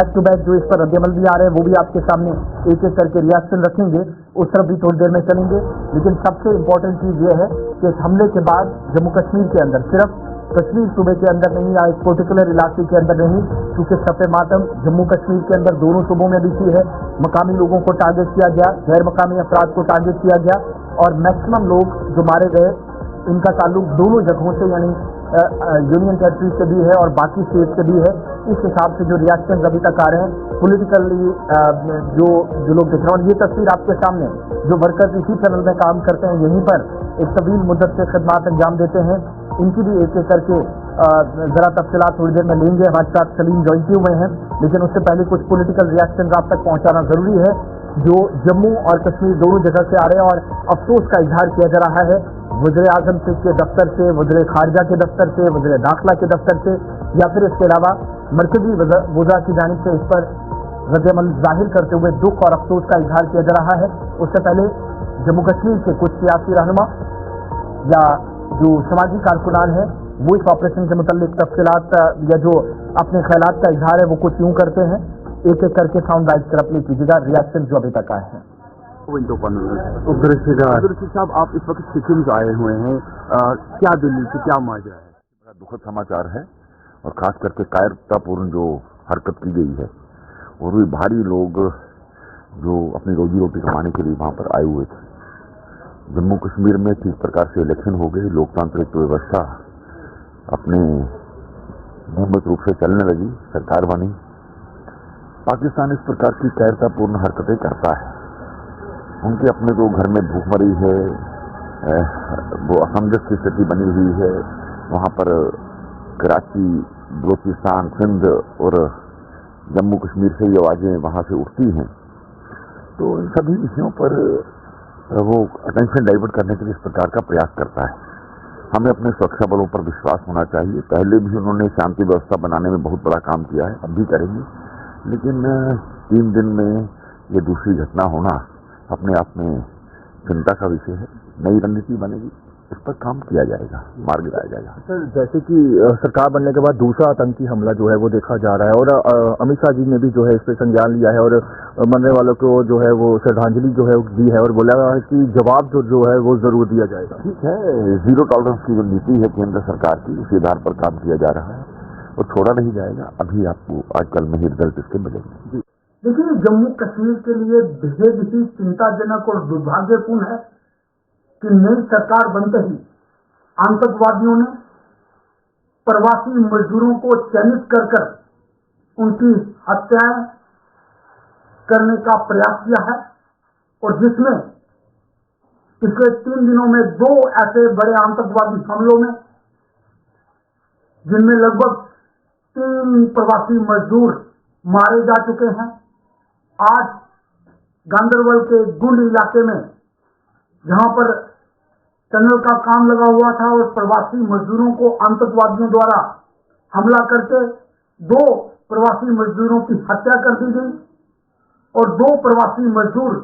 Back to back जो इस पर रद्द-ए-अमल भी आ रहे हैं वो भी आपके सामने एक एक करके रिएक्शन रखेंगे, उस तरफ भी थोड़ी देर में चलेंगे। लेकिन सबसे इम्पोर्टेंट चीज़ ये है कि इस हमले के बाद जम्मू कश्मीर के अंदर, सिर्फ कश्मीर सूबे के अंदर नहीं या एक पर्टिकुलर इलाके के अंदर नहीं, क्योंकि सफ़े मातम जम्मू कश्मीर के अंदर दोनों सूबों में भी की है। मकामी लोगों को टारगेट किया गया, गैर मकामी अफराद को टारगेट किया गया और मैक्सिमम लोग जो मारे गए इनका ताल्लुक दोनों जगहों से यानी यूनियन टेरिटरी से भी है और बाकी स्टेट से भी है। इस हिसाब से जो रिएक्शन अभी तक आ रहे हैं पॉलिटिकली जो लोग दिख रहे हैं, और ये तस्वीर आपके सामने जो वर्कर्स इसी चैनल में काम करते हैं, यहीं पर एक तवील मुद्दत से खदमात अंजाम देते हैं, इनकी भी एक एक करके ज़रा तफसीलात थोड़ी देर में लेंगे। हमारे साथ सलीम ज्वाइन किए हुए हैं, लेकिन उससे पहले कुछ पॉलिटिकल रिएक्शन आप तक पहुँचाना ज़रूरी है जो जम्मू और कश्मीर दोनों जगह से आ रहे हैं। और अफसोस का इजहार किया जा रहा है वज़ीर-ए-आज़म के दफ्तर से, वज़ीर ख़ारजा के दफ्तर से, वज़ीर दाखिला के दफ्तर से या फिर इसके अलावा मरकज़ी वज़ा की जानिब से इस पर रद्द-ए-अमल ज़ाहिर करते हुए दुख और अफसोस का इजहार किया जा रहा है। उससे पहले जम्मू कश्मीर के कुछ सियासी रहनुमा या जो समाजी कारकुनान हैं वो इस ऑपरेशन के मुतालिक तफसीलात या जो अपने ख्यालात का इजहार है वो कुछ यूँ करते हैं। एक एक करके साउंड बाइट पर प्ले कीजिएगा रिएक्शन जो अभी तक आए हैं। साहब, आप इस वक्त सिक्किम से आए हुए हैं, क्या दिल्ली से क्या माजरा है? बड़ा दुखद समाचार है और खास करके कायरतापूर्ण जो हरकत की गई है, और भी भारी लोग जो अपनी रोजी रोटी कमाने के लिए वहाँ पर आए हुए थे। जम्मू कश्मीर में किस प्रकार से इलेक्शन हो गई, लोकतांत्रिक व्यवस्था अपने नियमित रूप से चलने लगी, सरकार बनी। पाकिस्तान इस प्रकार की कायरतापूर्ण हरकतें करता है। उनके अपने तो घर में भूखमरी है, वो असमंजस की स्थिति बनी हुई है। वहाँ पर कराची, बलूचिस्तान, सिंध और जम्मू कश्मीर से ये आवाज़ें वहाँ से उठती हैं। तो इन सभी विषयों पर वो अटेंशन डाइवर्ट करने के लिए इस प्रकार का प्रयास करता है। हमें अपने सुरक्षा बलों पर विश्वास होना चाहिए। पहले भी उन्होंने शांति व्यवस्था बनाने में बहुत बड़ा काम किया है, अब भी करेंगे। लेकिन 3 दिन में ये दूसरी घटना होना अपने आप में चिंता का विषय है। नई रणनीति बनेगी, इस पर काम किया जाएगा, मार्ग लगाया जाएगा। सर, जैसे कि सरकार बनने के बाद दूसरा आतंकी हमला जो है वो देखा जा रहा है और अमित शाह जी ने भी जो है इस पर संज्ञान लिया है और मरने वालों को जो है वो श्रद्धांजलि जो है दी है और बोला है कि जवाब जो है वो जरूर दिया जाएगा। ठीक है, जीरो टॉलरेंस की जो नीति है केंद्र सरकार की, उसी आधार पर काम किया जा रहा है और छोड़ा नहीं जाएगा। अभी आपको आजकल में ही रिजल्ट इसके मिलेंगे। देखिए, जम्मू कश्मीर के लिए बेहद ही चिंताजनक और दुर्भाग्यपूर्ण है कि नई सरकार बनते ही आतंकवादियों ने प्रवासी मजदूरों को चयनित कर उनकी हत्याएं करने का प्रयास किया है और जिसमें पिछले 3 दिनों में 2 ऐसे बड़े आतंकवादी हमलों में जिनमें लगभग 3 प्रवासी मजदूर मारे जा चुके हैं। आज गांदरबल के गुंड इलाके में जहां पर टनल का काम लगा हुआ था और प्रवासी मजदूरों को आतंकवादियों द्वारा हमला करके 2 प्रवासी मजदूरों की हत्या कर दी गई और 2 प्रवासी मजदूर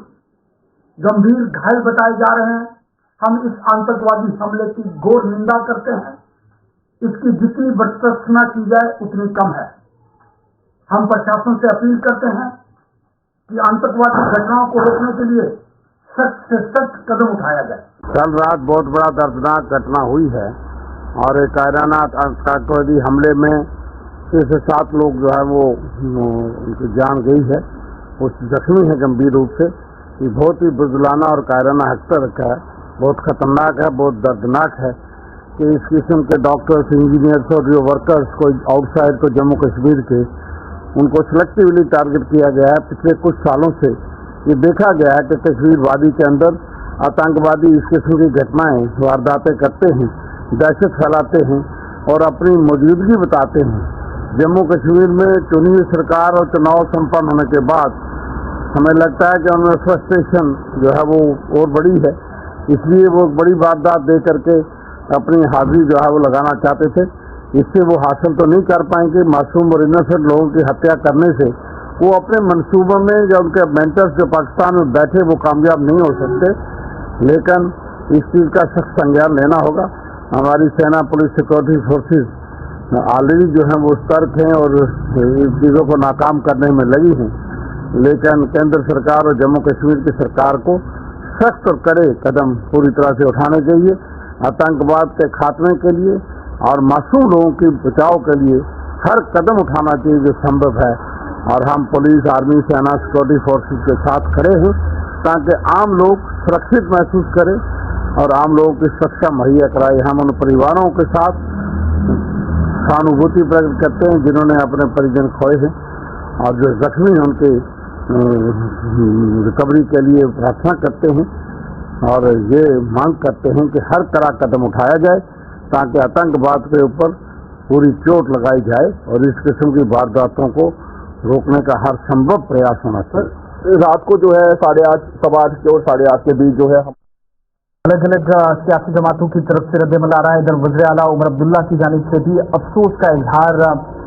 गंभीर घायल बताए जा रहे हैं। हम इस आतंकवादी हमले की घोर निंदा करते हैं। इसकी जितनी भर्त्सना की जाए उतनी कम है। हम प्रशासन से अपील करते हैं कि आतंकवादी घटनाओं को रोकने के लिए सख्त से सख्त कदम उठाया जाए। कल रात बहुत बड़ा दर्दनाक घटना हुई है और एक कायराना आतंकवादी हमले में 6 से 7 लोग जो है वो उनकी जान गई है, वो जख्मी है गंभीर रूप से। ये बहुत ही बुज़दिलाना और कायराना हरकत है, बहुत खतरनाक है, बहुत दर्दनाक है कि इस किस्म के डॉक्टर्स, इंजीनियर्स और जो वर्कर्स को आउटसाइड को जम्मू कश्मीर के उनको सिलेक्टिवली टारगेट किया गया है। पिछले कुछ सालों से ये देखा गया है कि कश्मीर वादी के अंदर आतंकवादी इस किस्म की घटनाएं, वारदातें करते हैं, दहशत फैलाते हैं और अपनी मौजूदगी बताते हैं। जम्मू कश्मीर में चुनी हुई सरकार और चुनाव संपन्न होने के बाद हमें लगता है कि उनमें फ्रस्ट्रेशन जो है वो और बड़ी है, इसलिए वो बड़ी वारदात दे करके अपनी हाजिरी जो है वो लगाना चाहते थे। इससे वो हासिल तो नहीं कर पाएंगे। मासूम और इनोसेंट लोगों की हत्या करने से वो अपने मंसूबों में या उनके मेंटर्स जो पाकिस्तान में बैठे वो कामयाब नहीं हो सकते। लेकिन इस चीज़ का सख्त संज्ञान लेना होगा। हमारी सेना, पुलिस, सिक्योरिटी फोर्सेस ऑलरेडी जो है वो सतर्क हैं और इन चीज़ों को नाकाम करने में लगी हैं, लेकिन केंद्र सरकार और जम्मू कश्मीर की सरकार को सख्त और कड़े कदम पूरी तरह से उठाने चाहिए आतंकवाद के खात्मे के लिए और मासूम लोगों के बचाव के लिए हर कदम उठाना चाहिए जो संभव है। और हम पुलिस, आर्मी, सेना, सिक्योरिटी फोर्सेस के साथ खड़े हैं ताकि आम लोग सुरक्षित महसूस करें और आम लोगों की सुरक्षा मुहैया कराए। हम उन परिवारों के साथ सहानुभूति प्रकट करते हैं जिन्होंने अपने परिजन खोए हैं और जो जख्मी हैं उनके रिकवरी के लिए प्रार्थना करते हैं और ये मांग करते हैं कि हर तरह कदम उठाया जाए ताकि आतंकवाद के ऊपर पूरी चोट लगाई जाए और इस किस्म की वारदातों को रोकने का हर संभव प्रयास होना चाहिए। रात को जो है 8:30, सवा 8 के और 8:30 के बीच जो है अलग अलग सियासी जमातों की तरफ से रद्द अमल आ रहा है। इधर वज़ीर आला उमर अब्दुल्ला की जानिब से भी अफसोस का इजहार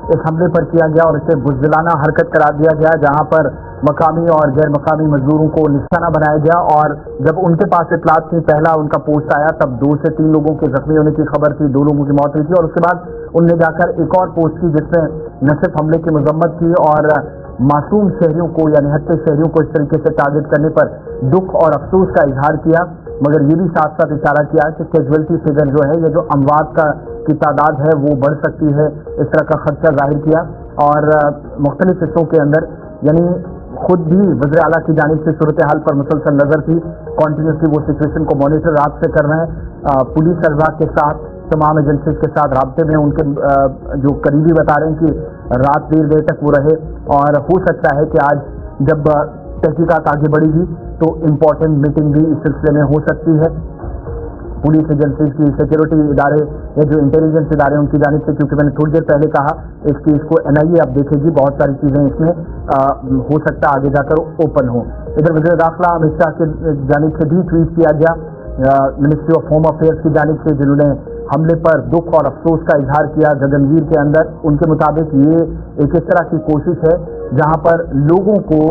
इस हमले पर किया गया और इसे बुज़दिलाना हरकत करार दिया गया, जहां पर मकामी और गैर मकामी मजदूरों को निशाना बनाया गया। और जब उनके पास इतलात थी, पहला उनका पोस्ट आया, तब 2 से 3 लोगों के जख्मी होने की खबर थी, 2 लोगों की मौत हुई थी और उसके बाद उनने जाकर एक और पोस्ट की जिसमें न सिर्फ हमले की मजम्मत की और मासूम शहरियों को या निहत्ते शहरियों को इस तरीके से टारगेट करने पर दुख और अफसोस का इजहार किया, मगर ये भी साथ साथ इशारा किया कि कैजुअलिटी फिगर जो है, ये जो अमवात की तादाद है वो बढ़ सकती है, इस तरह का खदशा जाहिर किया। और मुख्तलिफ हिस्सों के अंदर यानी खुद भी वज़ीर आला की जानिब से सूरत हाल पर मुसलसल नजर थी, कॉन्टीन्यूसली वो सिचुएशन को मॉनिटर रात से कर रहे हैं, पुलिस अरवा के साथ तमाम एजेंसीज के साथ राब्ते में, उनके जो करीबी बता रहे हैं कि रात देर तक वो रहे और हो सकता है कि आज जब तहकीकात आगे बढ़ेगी तो इम्पोर्टेंट मीटिंग भी इस सिलसिले में हो सकती है। पुलिस एजेंसीज की, सिक्योरिटी इदारे या जो इंटेलिजेंस इदारे उनकी जानिब से, क्योंकि मैंने थोड़ी देर पहले कहा इस केस को NIA अब देखेगी, बहुत सारी चीज़ें इसमें हो सकता है आगे जाकर ओपन हो। इधर वज़ीर दाखिला अमित शाह की जानिब से भी ट्वीट किया गया मिनिस्ट्री ऑफ होम अफेयर्स की जानिब से, जिन्होंने हमले पर दुख और अफसोस का इजहार किया गगनवीर के अंदर। उनके मुताबिक ये एक इस तरह की कोशिश है जहां पर लोगों को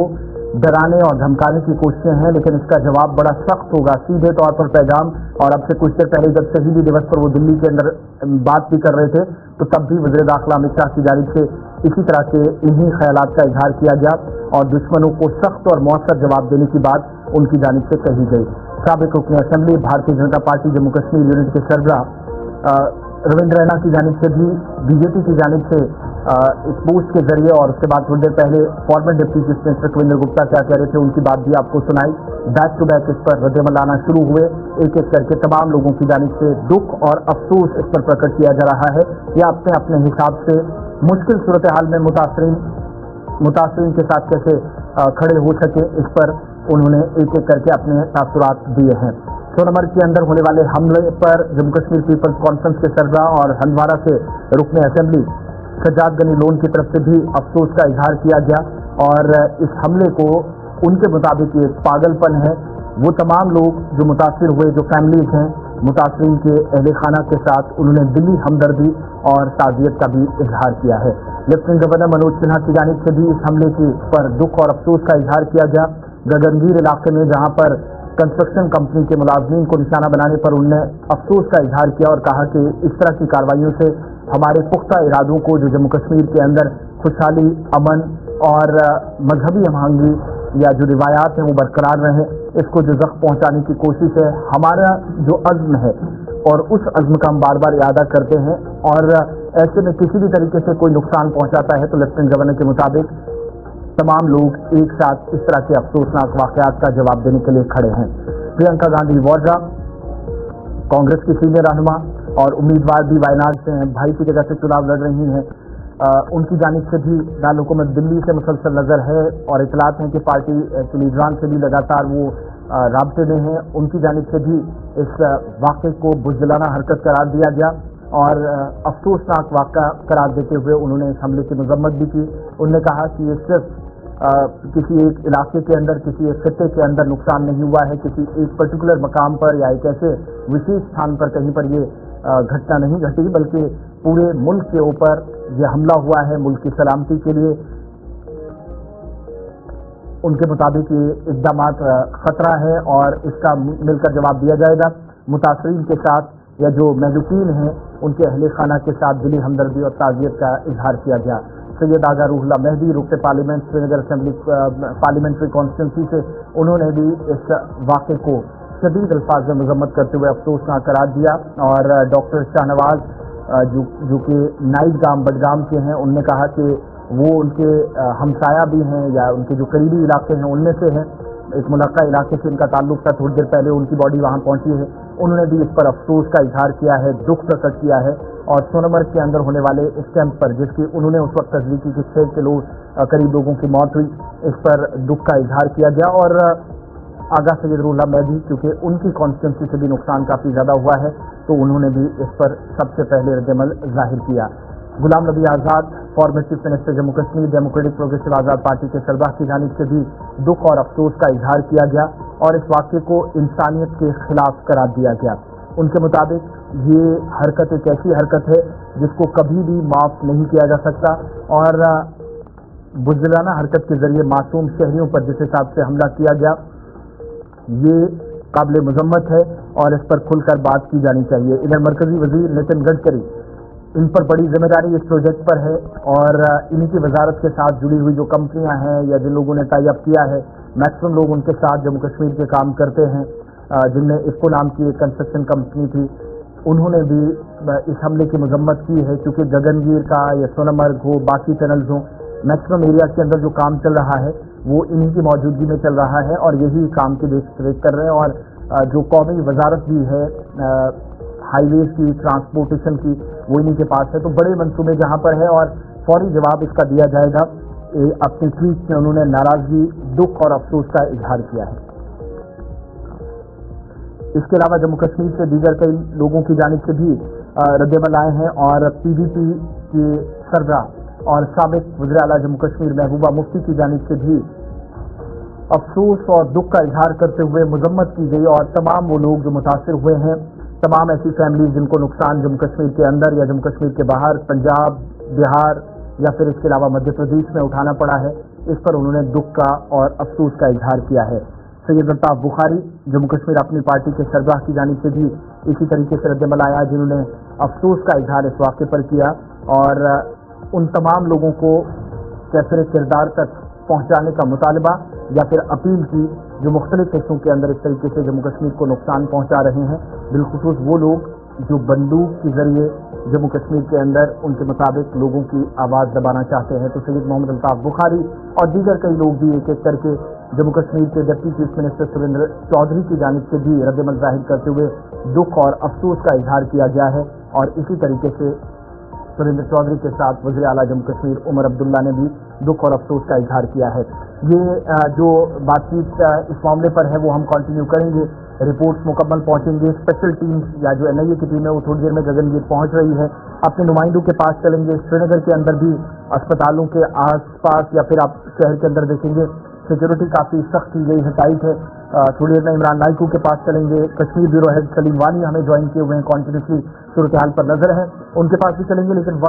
डराने और धमकाने की कोशिशें हैं, लेकिन इसका जवाब बड़ा सख्त होगा, सीधे तौर पर पैगाम। और अब से कुछ देर पहले जब शहीदी दिवस पर वो दिल्ली के अंदर बात भी कर रहे थे तो तब भी वज़ीर दाखिला अमित शाह की जानिब से इसी तरह के इन्हीं ख्यालात का इजहार किया गया और दुश्मनों को सख्त और मौसर जवाब देने की बात उनकी जानिब से कही गई। साबिक रुकन assembly Bharatiya Janata party Jammu Kashmir unit के सरबराह रविंद्र रैना की जानिब से भी बीजेपी की जानिब से इस पोस्ट के जरिए और उसके बाद थोड़ी देर पहले former deputy chief minister Kavinder Gupta क्या कह रहे थे उनकी बात भी आपको सुनाई। बैक टू बैक इस पर रद्द-ए-अमल आना शुरू हुए, एक एक करके तमाम लोगों की जानिब से दुख और अफसोस इस पर प्रकट किया जा रहा है या अपने अपने हिसाब से मुश्किल सूरत हाल में मुतासरीन के साथ कैसे खड़े हो सके, इस पर उन्होंने एक एक करके अपने तासुरात दिए हैं। सोनमर्ग के अंदर होने वाले हमले पर जम्मू कश्मीर पीपल्स कॉन्फ्रेंस के सरबराह और हंदवारा से रुकन असेंबली सज्जाद गनी लोन की तरफ से भी अफसोस का इजहार किया गया और इस हमले को उनके मुताबिक एक पागलपन है। वो तमाम लोग जो मुतासिर हुए, जो फैमिलीज हैं मुतासरीन के अहले खाना के साथ, उन्होंने दिली हमदर्दी और ताज़ियत का भी इजहार किया है। लेफ्टिनेंट गवर्नर मनोज सिन्हा की जानिब से भी इस हमले की पर दुख और अफसोस का इजहार किया गया। गगनवीर इलाके में जहां पर कंस्ट्रक्शन कंपनी के मुलाजमीन को निशाना बनाने पर उन्होंने अफसोस का इजहार किया और कहा कि इस तरह की कार्रवाइयों से हमारे पुख्ता इरादों को जो जम्मू कश्मीर के अंदर खुशहाली, अमन और मजहबी हमआहंगी या जो रिवायात हैं वो बरकरार रहे, इसको जो ज़ख्म पहुंचाने की कोशिश है, हमारा जो अज़्म है और उस अज़्म का हम बार बार इरादा करते हैं और ऐसे में किसी भी तरीके से कोई नुकसान पहुंचाता है तो लेफ्टिनेंट गवर्नर के मुताबिक तमाम लोग एक साथ इस तरह के अफसोसनाक वाक़यात का जवाब देने के लिए खड़े हैं। प्रियंका गांधी वाड्रा कांग्रेस की सीनियर रहनुमा और उम्मीदवार भी वायनाड से हैं, भाई की जगह से चुनाव लड़ रही हैं, उनकी जानिब से भी दारुल-हुकूमत दिल्ली से मुसलसल नज़र है और इतलात हैं कि पार्टी के लीडरान से भी लगातार वो राब्ते में हैं। उनकी जानिब से भी इस वाक़े को बुज़दिलाना हरकत करार दिया गया और अफसोसनाक वाक़ा करार देते हुए उन्होंने इस हमले की मजम्मत भी की। उन्होंने कहा कि ये सिर्फ किसी एक इलाके के अंदर, किसी एक खित्ते के अंदर नुकसान नहीं हुआ है, किसी एक पर्टिकुलर मकाम पर या एक ऐसे विशेष स्थान पर कहीं पर ये घटना नहीं घटी, बल्कि पूरे मुल्क के ऊपर ये हमला हुआ है मुल्क की सलामती के लिए। उनके मुताबिक ये इक़दामात खतरा है और इसका मिलकर जवाब दिया जाएगा। मुतासरीन के साथ या जो महलूकीन हैं उनके अहले खाना के साथ दिली हमदर्दी और ताज़ियत का इजहार किया गया। सैयद आगा रूहुल्लाह मेहदी रुकन parliament Srinagar assembly parliamentary constituency से उन्होंने भी इस वाक़े को शदीद अल्फाज में मजम्मत करते हुए अफसोसनाक करार दिया। और डॉक्टर शाहनवाज जो कि नाइट गांव बडगाम के हैं, उनने कहा कि वो उनके हमसाया भी हैं या उनके जो करीबी इलाके हैं उनमें से हैं। एक मुलक्का इलाके से इनका ताल्लुक था, थोड़ी देर पहले उनकी बॉडी वहाँ पहुँची है। उन्होंने भी इस पर अफसोस का इजहार किया है, दुख प्रकट किया है और सोनमर्ग के अंदर होने वाले इस कैंप पर जिसकी उन्होंने उस वक्त तस्दीक की कि 6 के करीब लोगों की मौत हुई, इस पर दुख का इजहार किया गया। और आगा सैयद रूहुल्लाह मेहदी क्योंकि उनकी कॉन्स्टिट्यूंसी से भी नुकसान काफ़ी ज़्यादा हुआ है तो उन्होंने भी इस पर सबसे पहले रद्दअमल जाहिर किया। Ghulam Nabi Azad former chief minister Jammu Kashmir Democratic Progressive Azad Party के सरबराह की जानिब से भी दुख और अफसोस का इजहार किया गया और इस वाक़े को इंसानियत के खिलाफ करार दिया गया। उनके मुताबिक ये हरकत एक ऐसी हरकत है जिसको कभी भी माफ़ नहीं किया जा सकता और बुज़दिलाना हरकत के ज़रिए मासूम शहरियों पर जिस हिसाब से हमला किया गया ये काबिल मजम्मत है और इस पर खुलकर बात की जानी चाहिए। इधर मरकजी वजीर नितिन गडकरी, इन पर बड़ी जिम्मेदारी इस प्रोजेक्ट पर है और इन्हीं की वजारत के साथ जुड़ी हुई जो कंपनियां हैं या जिन लोगों ने टाई अप किया है, मैक्सिमम लोग उनके साथ जम्मू कश्मीर के काम करते हैं, जिनमें इसको नाम की एक कंस्ट्रक्शन कंपनी थी, उन्होंने भी इस हमले की मजम्मत की है। क्योंकि गगनगीर का या सोनमर्ग हो, बाकी टनल्स हो, मैक्सिमम एरिया के अंदर जो काम चल रहा है वो इन्हीं की मौजूदगी में चल रहा है और यही काम की देख रेख कर रहे हैं। और जो कौमी वजारत भी है हाईवेज की, ट्रांसपोर्टेशन की, वो इन्हीं के पास है। तो बड़े मंसूबे जहाँ पर है और फौरी जवाब इसका दिया जाएगा। अपने ट्वीट में उन्होंने नाराजगी, दुख और अफसोस का इजहार किया है। इसके अलावा जम्मू कश्मीर से दीगर कई लोगों की जानिब से भी रद्दअमल आए हैं और पीडीपी के सरबराह और साबिक वज़ीर आला जम्मू कश्मीर महबूबा मुफ्ती की जानिब से भी अफसोस और दुख का इजहार करते हुए मजम्मत की गई और तमाम वो लोग जो मुतासिर हुए हैं, तमाम ऐसी फैमिलीज जिनको नुकसान जम्मू कश्मीर के अंदर या जम्मू कश्मीर के बाहर, पंजाब, बिहार या फिर इसके अलावा मध्य प्रदेश में उठाना पड़ा है, इस पर उन्होंने दुख का और अफसोस का इजहार किया है। सैयद अल्ताफ बुखारी जम्मू कश्मीर अपनी पार्टी के सरबराह की जानिब से भी इसी तरीके से रद्दअमल आया, जिन्होंने अफसोस का इजहार इस वाक़े पर किया और उन तमाम लोगों को कैफिर किरदार तक पहुँचाने का मुतालबा या फिर अपील की जो मुख्तलिफ हिस्सों के अंदर इस तरीके से जम्मू कश्मीर को नुकसान पहुँचा रहे हैं, बिलखुसूस वो लोग जो बंदूक के ज़रिए जम्मू कश्मीर के अंदर उनके मुताबिक लोगों की आवाज़ दबाना चाहते हैं। तो सैयद मोहम्मद अल्ताफ बुखारी और दीगर कई लोग भी एक एक करके जम्मू कश्मीर के deputy chief minister Surinder Choudhary की जानिब से भी रद्दअमल जाहिर करते हुए दुख और अफसोस का इजहार किया गया है। और इसी तरीके से सुरेंद्र चौधरी के साथ वज़ीर आला जम्मू कश्मीर उमर अब्दुल्ला ने भी दुख और अफसोस का इजहार किया है। ये जो बातचीत इस मामले पर है वो हम कंटिन्यू करेंगे, रिपोर्ट्स मुकम्मल पहुंचेंगे। स्पेशल टीम या जो एनआईए की टीम है वो थोड़ी देर में गगनगीर पहुंच रही है, अपने नुमाइंदों के पास चलेंगे। श्रीनगर के अंदर भी अस्पतालों के आसपास या फिर आप शहर के अंदर देखेंगे सिक्योरिटी काफ़ी सख्त की गई है, टाइट है। थोड़ी देर में इमरान नाइकू के पास चलेंगे, कश्मीर ब्यूरो हेड सलीम वानी हमें ज्वाइन किए हुए हैं, कॉन्टिन्यूसली सूरत हाल पर नजर है, उनके पास भी चलेंगे। लेकिन वक्त